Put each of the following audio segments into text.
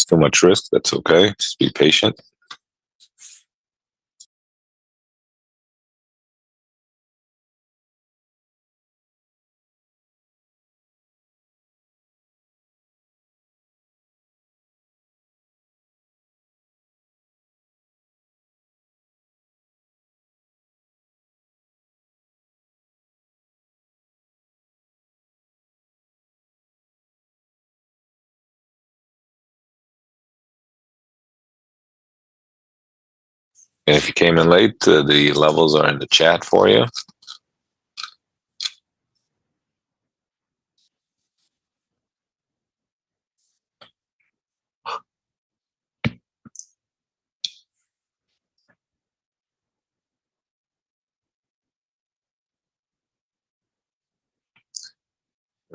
it's too much risk, that's okay. Just be patient. And if you came in late, the levels are in the chat for you.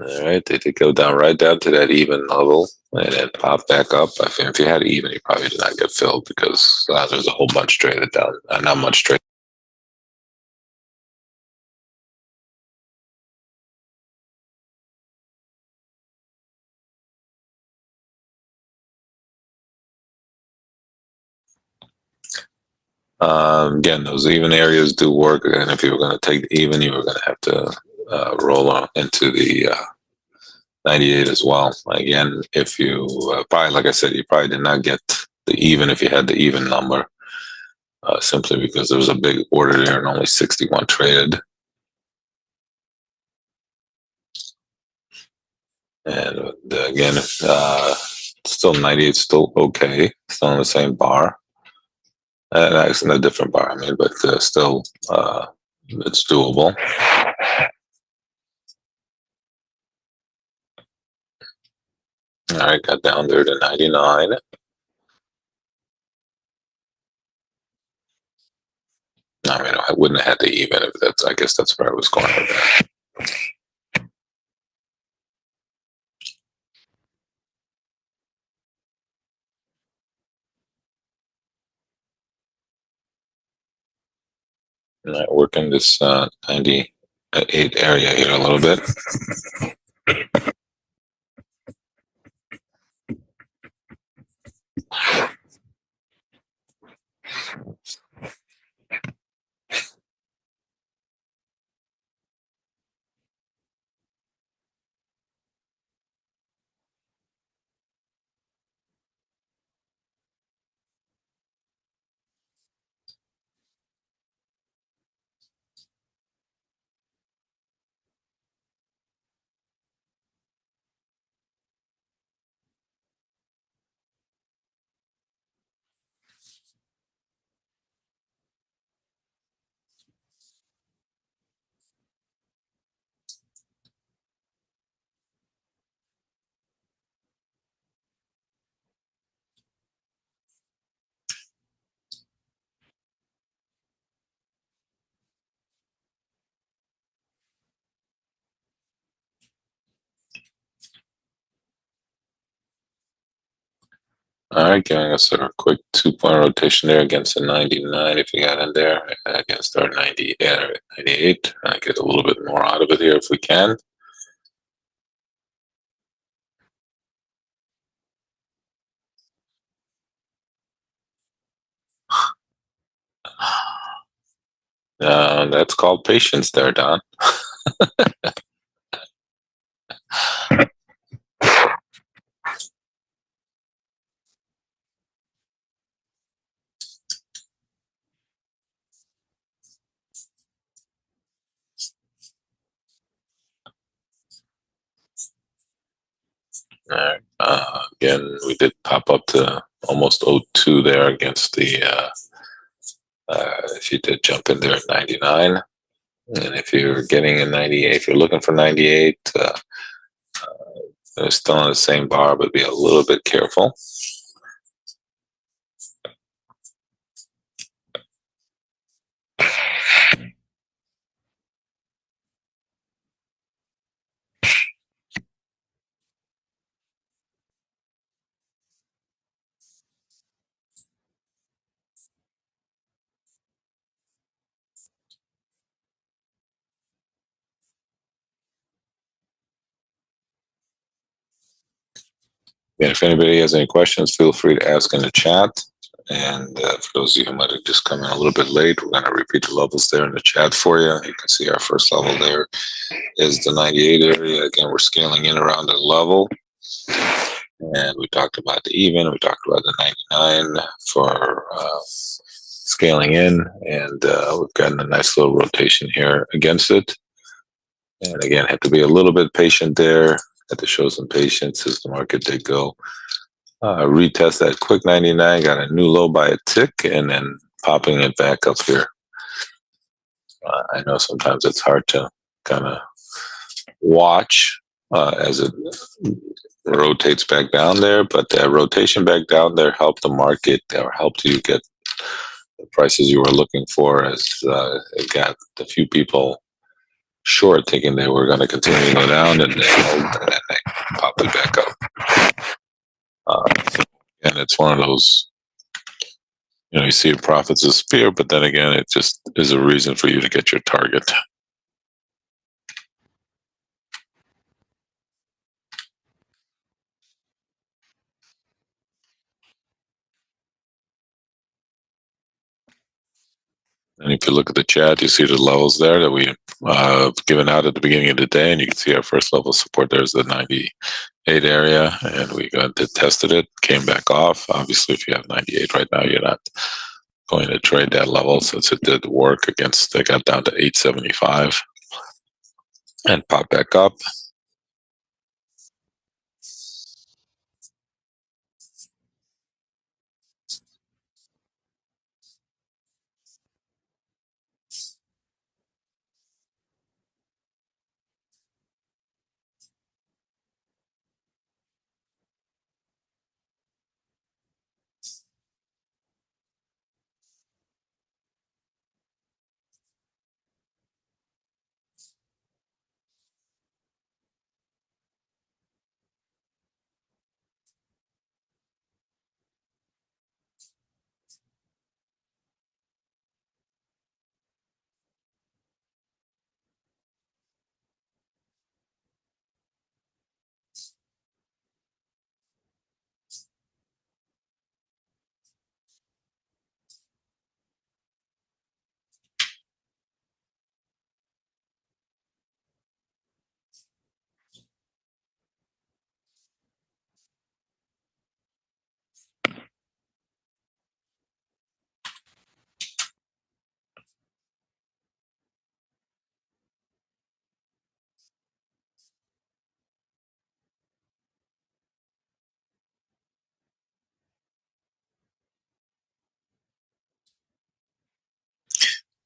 All right, they did go down right down to that even level and then pop back up. If you had even, you probably did not get filled because there's a whole bunch traded down. Not much trade. Again, those even areas do work. And if you were going to take the even, you were going to have to roll on into the 98 as well. Again, if you probably, like I said, you probably did not get the even if you had the even number, simply because there was a big order there and only 61 traded. And again, still 98, still okay, still in the same bar. It's in a different bar, I mean, but still, it's doable. All right, got down there to 99. I mean, I wouldn't have had to even if that's, I guess that's where I was going with that. All right, working this 98 area here a little bit. All right, giving us a quick 2-point rotation there against the 99 if you got in there, against our 98. I get a little bit more out of it here if we can. That's called patience there, Don. All right. Again, we did pop up to almost 02 there against the, if you did jump in there at 99. And if you're getting a 98, if you're looking for 98, it's still on the same bar, but be a little bit careful. And if anybody has any questions, feel free to ask in the chat. And for those of you who might have just come in a little bit late, we're going to repeat the levels there in the chat for you. You can see our first level there is the 98 area. Again, we're scaling in around the level. And we talked about the even, we talked about the 99 for scaling in, and we've gotten a nice little rotation here against it. And again, have to be a little bit patient there. Had to show some patience as the market did go. Retest that quick 99, got a new low by a tick, and then popping it back up here. I know sometimes it's hard to kind of watch as it rotates back down there, but that rotation back down there helped the market, or helped you get the prices you were looking for, as it got a few people short thinking they were going to continue to go down, and they held, and then they popped it back up. And it's one of those, you see profits disappear, but then again, it just is a reason for you to get your target. And if you look at the chat, you see the levels there that we given out at the beginning of the day, and you can see our first level support. There's the 98 area, and we tested it, came back off. Obviously, if you have 98 right now, you're not going to trade that level, since it did work against. They got down to 875 and popped back up.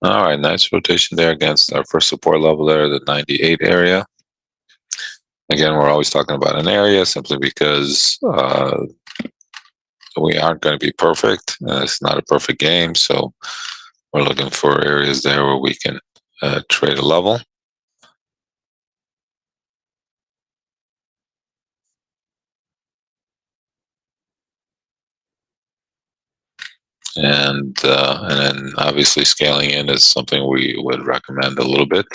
All right, nice rotation there against our first support level there, the 98 area. Again, we're always talking about an area simply because we aren't going to be perfect. It's not a perfect game, so we're looking for areas there where we can trade a level. And then obviously scaling in is something we would recommend a little bit.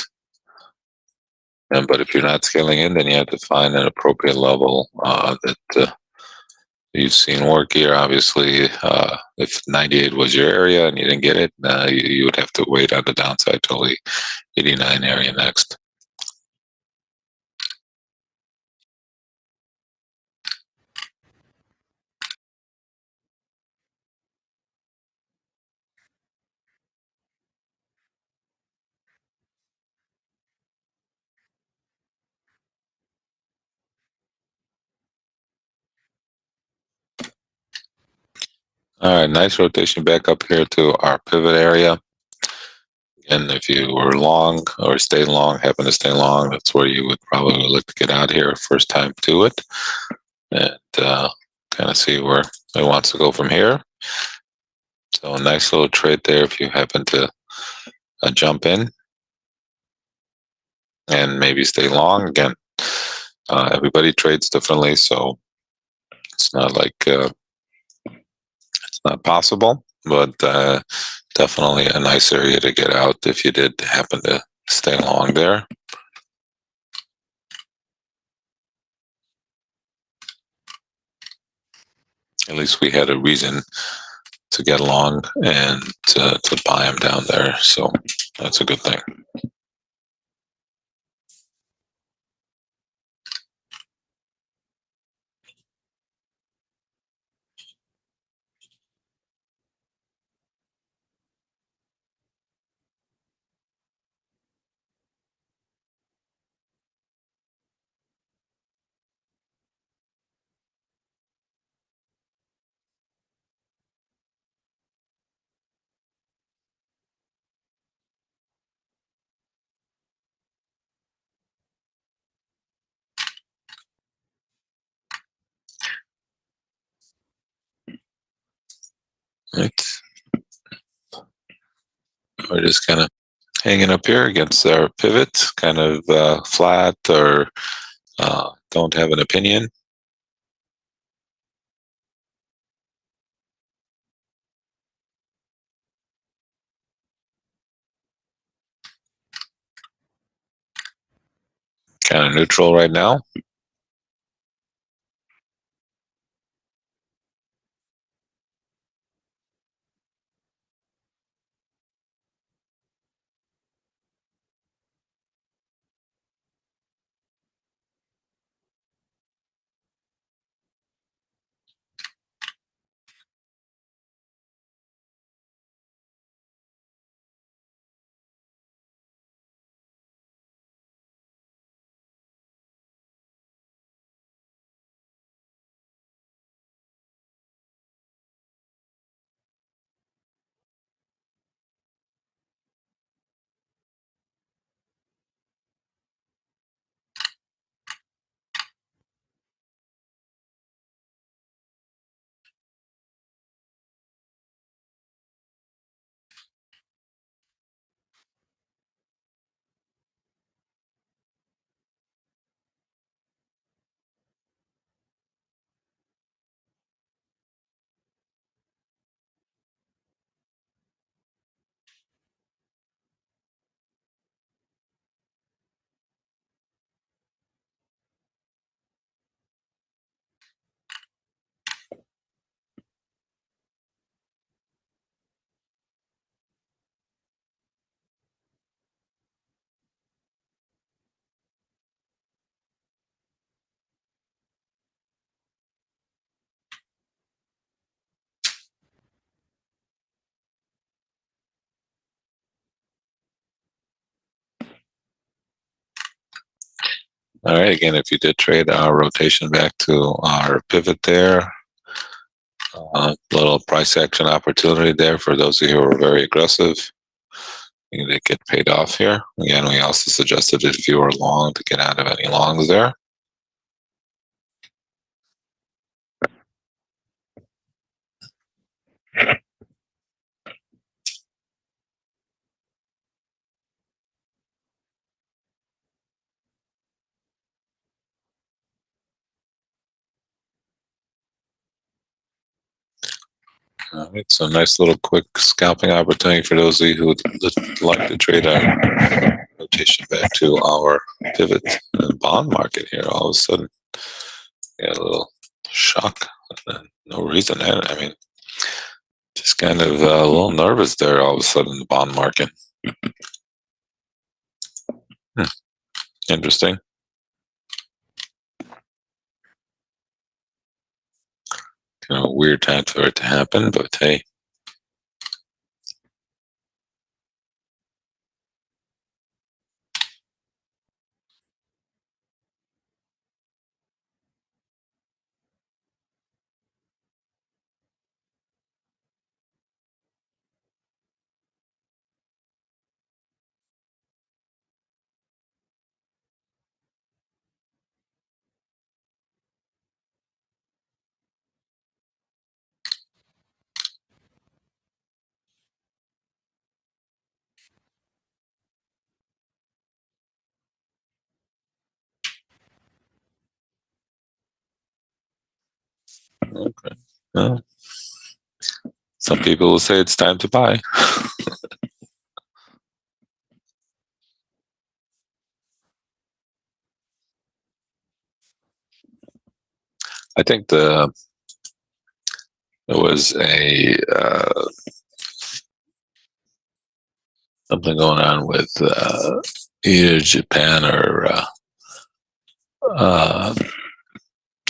But if you're not scaling in, then you have to find an appropriate level that you've seen work here. Obviously, if 98 was your area and you didn't get it, you would have to wait on the downside till the 89 area next. All right, nice rotation back up here to our pivot area. And if you were long or stay long, happen to stay long, that's where you would probably look to get out here first time to it, and kind of see where it wants to go from here. So a nice little trade there if you happen to jump in and maybe stay long. Again, everybody trades differently, so it's not like it's not possible, but definitely a nice area to get out if you did happen to stay long there. At least we had a reason to get along and to buy them down there. So that's a good thing. Right. We're just kind of hanging up here against our pivot, kind of flat or don't have an opinion. Kind of neutral right now. All right. Again, if you did trade our rotation back to our pivot there, little price action opportunity there for those of you who are very aggressive. You did get paid off here. Again, we also suggested if you were long to get out of any longs there. All right, so nice little quick scalping opportunity for those of you who would like to trade our rotation back to our pivot in the bond market here. All of a sudden, yeah, a little shock. No reason. I mean, just kind of a little nervous there all of a sudden in the bond market. Hmm, interesting. Kind of a weird time for it to happen, but hey. Okay. Well, some people will say it's time to buy. I think There was a something going on with either Japan uh,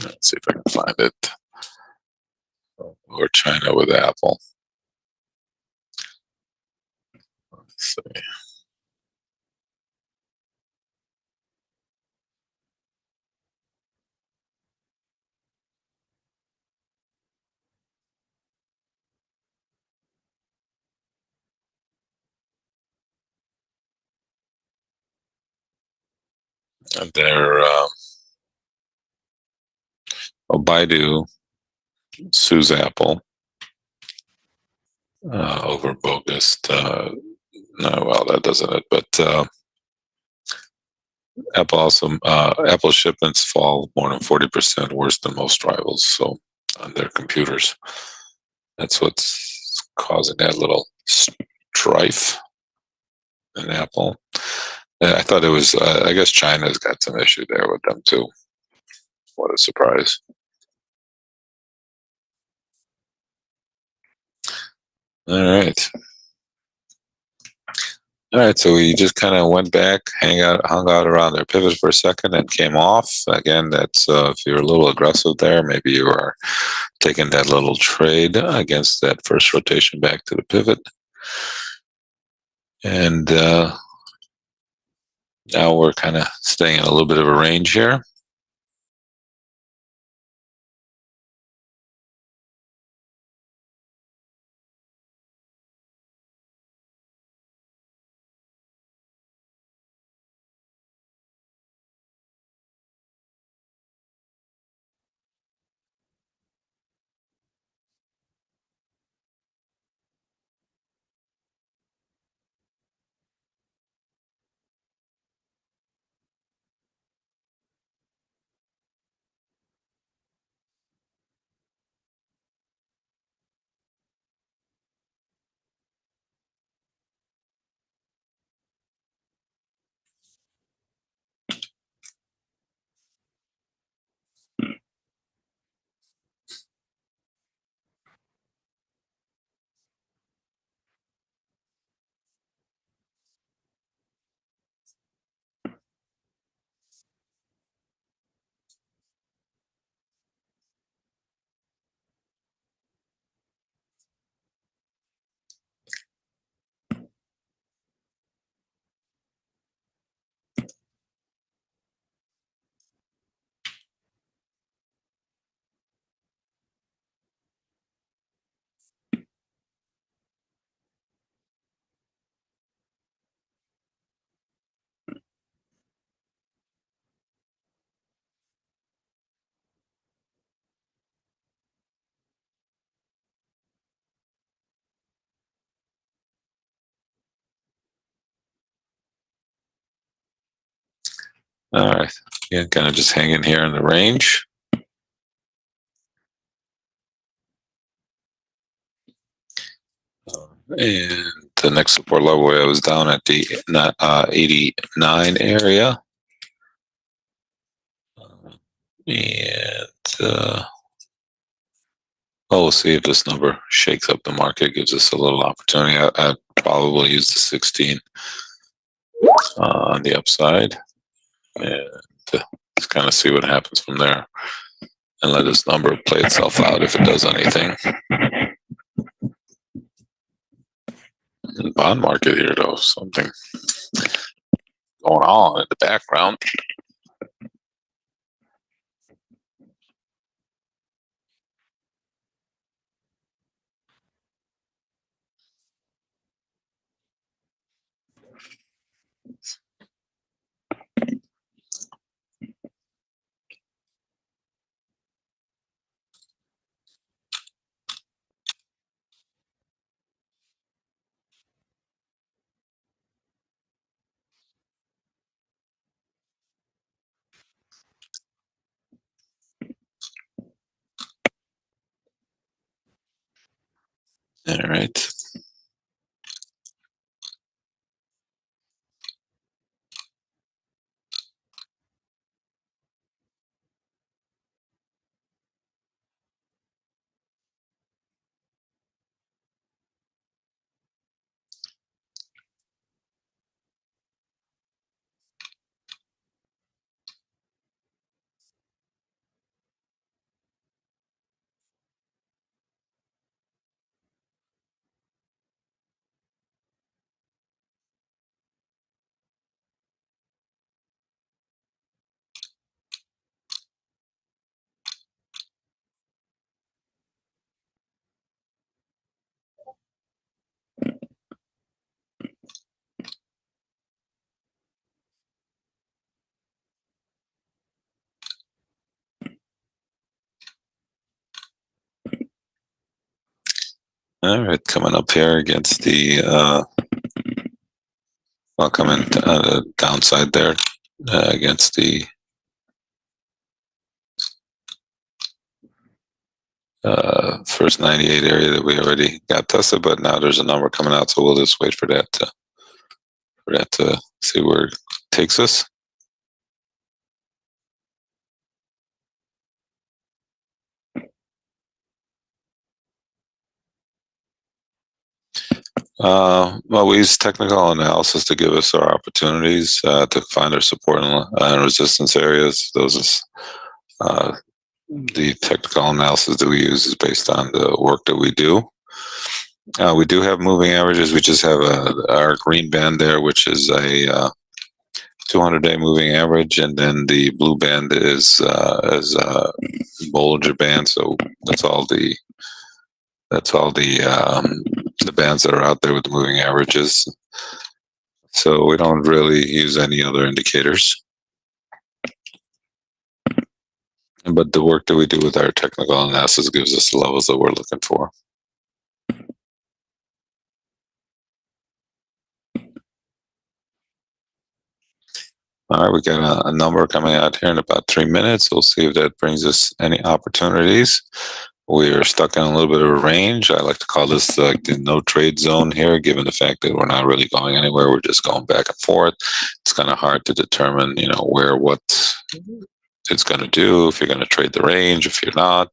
let's see if I can find it, or China with Apple. Let's see. And their Baidu sues Apple over bogus. No, well, that doesn't it. But Apple shipments fall more than 40%, worse than most rivals. So on their computers, that's what's causing that little strife in Apple. I thought it was. I guess China's got some issue there with them too. What a surprise! All right. All right, so we just kind of went back, hung out around their pivot for a second, and came off. Again, that's if you're a little aggressive there, maybe you are taking that little trade against that first rotation back to the pivot. And now we're kind of staying in a little bit of a range here. All right, yeah, kind of just hanging here in the range. And the next support level I was down at the 89 area. And we'll see if this number shakes up the market, gives us a little opportunity. I'd probably use the 16 on the upside, and just kind of see what happens from there, and let this number play itself out if it does anything. Bond market here, though, something going on in the background. All right. All right, coming up here against the well, coming the downside there against the first 98 area that we already got tested, but now there's a number coming out, so we'll just wait for that to see where it takes us. Well, we use technical analysis to give us our opportunities to find our support and resistance areas. Those is the technical analysis that we use is based on the work that we do. We do have moving averages. We just have our green band there, which is a 200-day moving average, and then the blue band is a Bollinger Band. So that's all the bands that are out there with the moving averages. So we don't really use any other indicators. But the work that we do with our technical analysis gives us the levels that we're looking for. All right, we got a number coming out here in about 3 minutes. We'll see if that brings us any opportunities. We are stuck in a little bit of a range. I like to call this like the no trade zone here, given the fact that we're not really going anywhere. We're just going back and forth. It's kind of hard to determine, what it's going to do, if you're going to trade the range, if you're not.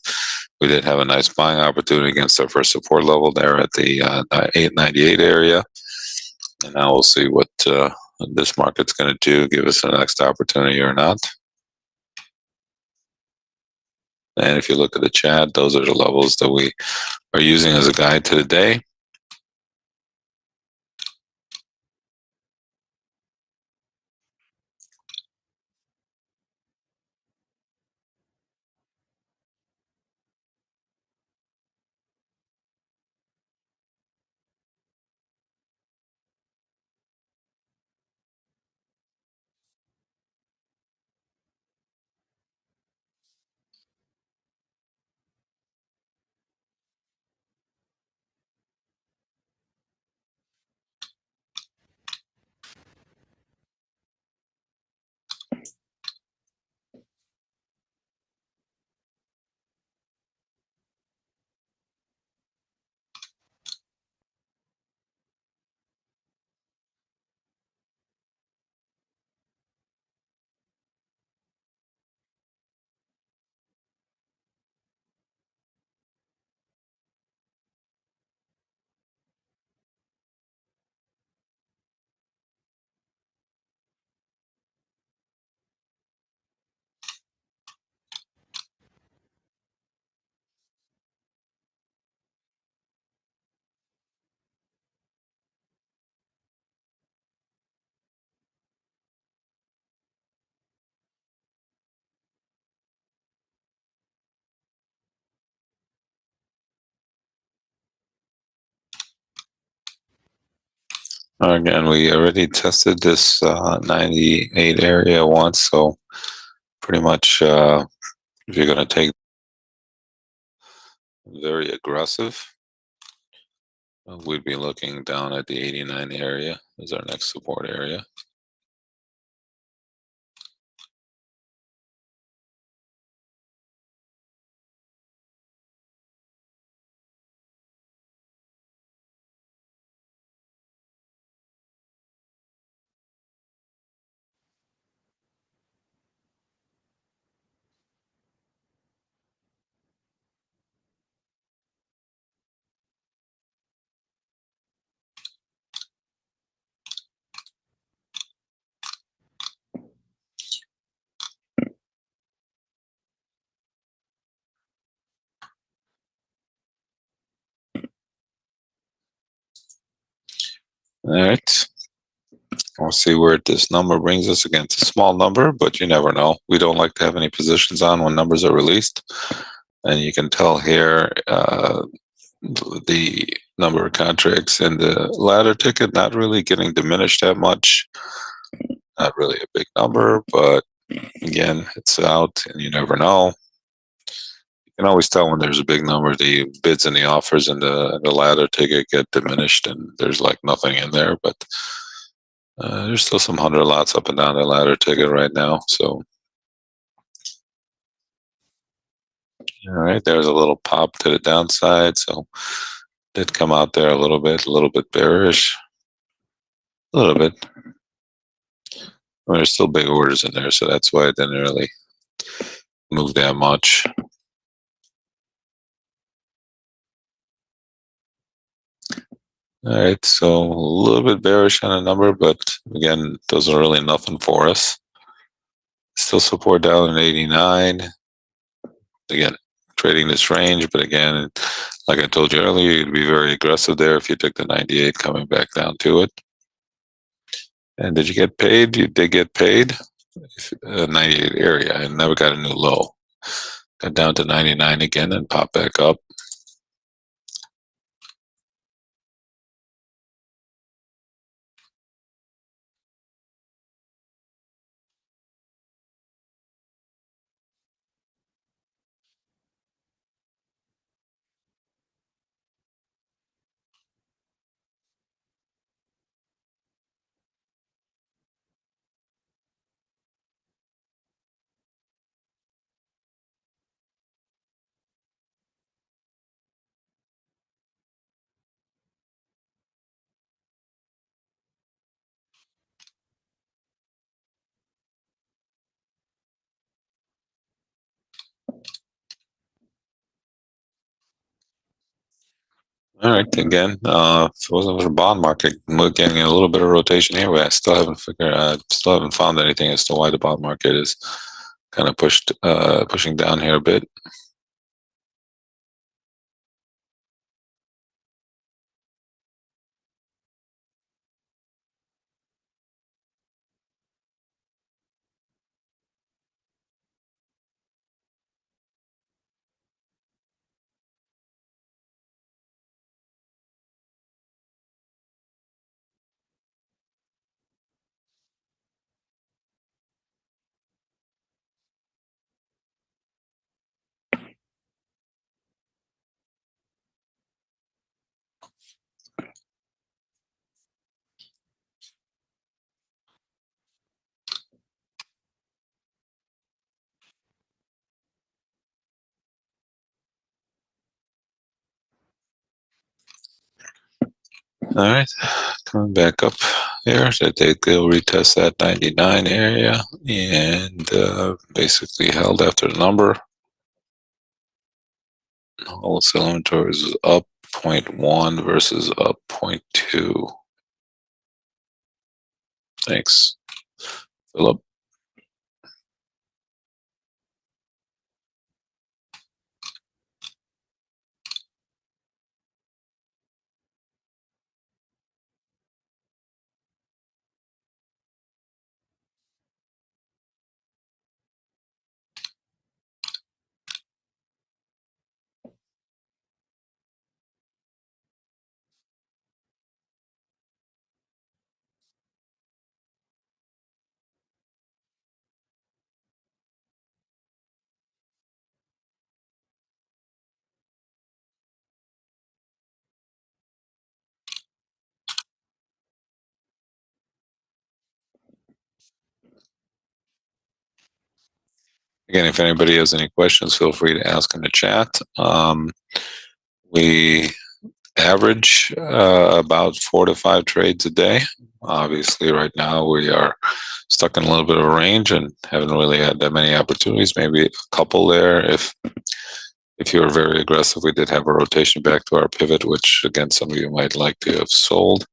We did have a nice buying opportunity against our first support level there at the 898 area. And now we'll see what this market's going to do, give us the next opportunity or not. And if you look at the chat, those are the levels that we are using as a guide to the day. Again, we already tested this 98 area once, so pretty much if you're going to take very aggressive, we'd be looking down at the 89 area as our next support area. All right. We'll see where this number brings us. Again, it's a small number, but you never know. We don't like to have any positions on when numbers are released. And you can tell here the number of contracts in the ladder ticket not really getting diminished that much. Not really a big number, but again, it's out and you never know. You can always tell when there's a big number. The bids and the offers and the ladder ticket get diminished, and there's like nothing in there. But there's still some 100 lots up and down the ladder ticket right now. So, all right, there's a little pop to the downside. So, did come out there a little bit bearish, a little bit. There's still big orders in there, so that's why it didn't really move that much. All right, so a little bit bearish on a number, but again, those are really nothing for us. Still support down at 89. Again, trading this range, but again, like I told you earlier, you'd be very aggressive there if you took the 98 coming back down to it. And did you get paid? You did get paid. 98 area. I never got a new low. Got down to 99 again and popped back up. All right, again, if it wasn't for the bond market, we're getting a little bit of rotation here. I still haven't found anything as to why the bond market is kind of pushing down here a bit. All right, coming back up here, so they'll retest that 99 area and basically held after the number. Wholesale inventory is up 0.1 versus up 0.2. Thanks, Philip. Again, if anybody has any questions, feel free to ask in the chat. We average about 4 to 5 trades a day. Obviously, right now we are stuck in a little bit of a range and haven't really had that many opportunities. Maybe a couple there. If you were very aggressive, we did have a rotation back to our pivot, which again some of you might like to have sold.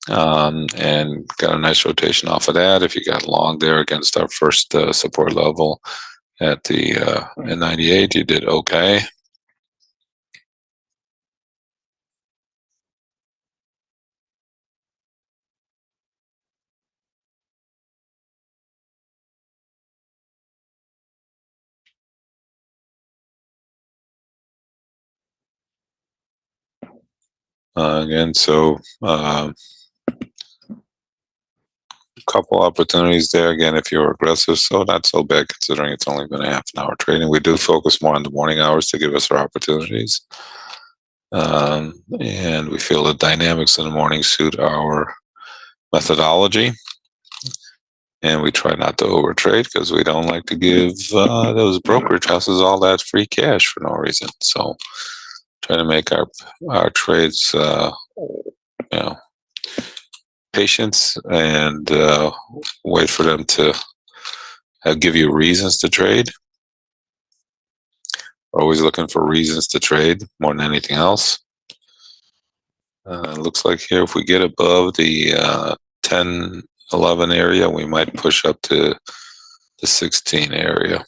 And got a nice rotation off of that. If you got long there against our first support level at the 98, you did okay. Again, so couple opportunities there. Again, if you're aggressive, so not so bad considering it's only been a half an hour trading. We do focus more on the morning hours to give us our opportunities. And we feel the dynamics in the morning suit our methodology. And we try not to overtrade because we don't like to give those brokerage houses all that free cash for no reason. So try to make our trades, patience and wait for them to give you reasons to trade. We're always looking for reasons to trade more than anything else. Looks like here if we get above the 10, 11 area, we might push up to the 16 area.